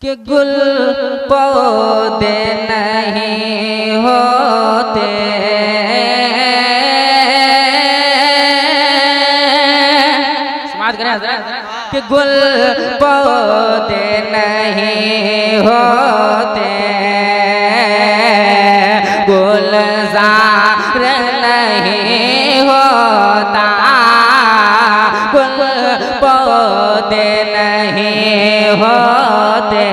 कि गुल पौधे नहीं होते, समाज करें कि गुल पौधे नहीं होते, गुलजार नहीं होता, गुल पौधे नहीं होते,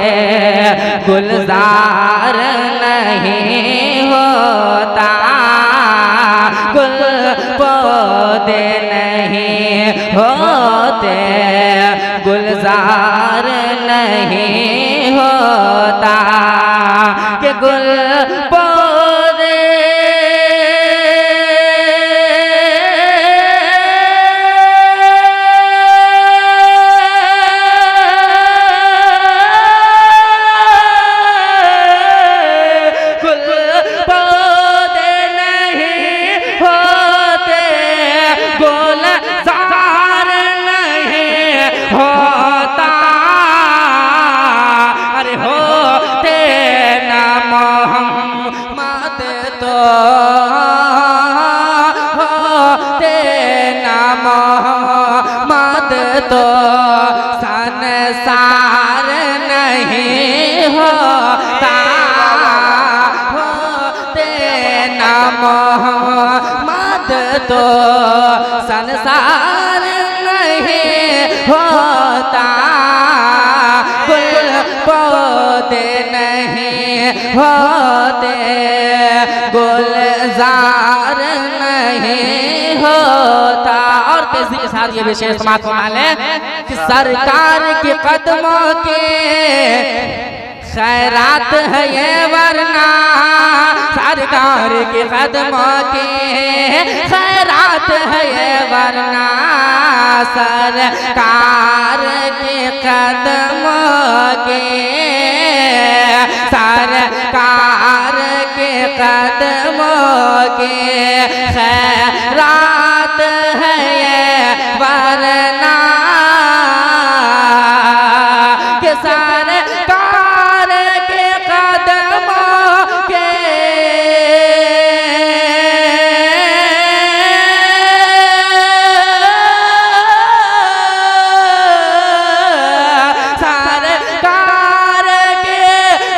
गुलजार नहीं होता, गुल पौधे नहीं होते, गुलजार नहीं होता, कि गुल पौधे तो संसार नहीं होता, होते न मोहम्मद तो संसार नहीं होता, गुल पौधे नहीं होते, गुलजार नहीं होता। और तेजी के साथ ये विशेष समाप्त होना है कि सरकार के कदमों के खैरात है ये वरना, सरकार के कदमों के खैरात है ये वरना, सरकार के कदमों के, सरकार के कदमों के खैरात है ये वरना, के सरकार के कदमों के सरकार के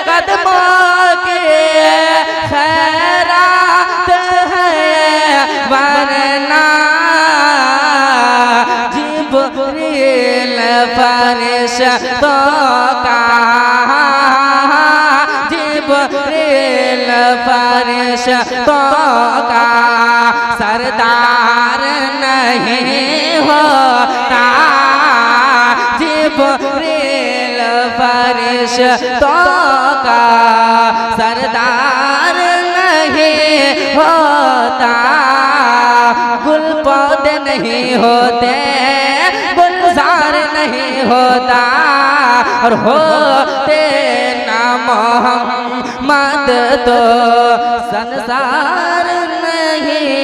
कदमों के खैरात है वरना, जिब्रील फरिश्तों का, जिब्रील फरिश्तों का सरदार नहीं होता, जिब्रील फरिश्तों का सरदार नहीं होता, गुल पौधे नहीं होते, गुलजार नहीं होता, और होते न मोहम्मद तो संसार नहीं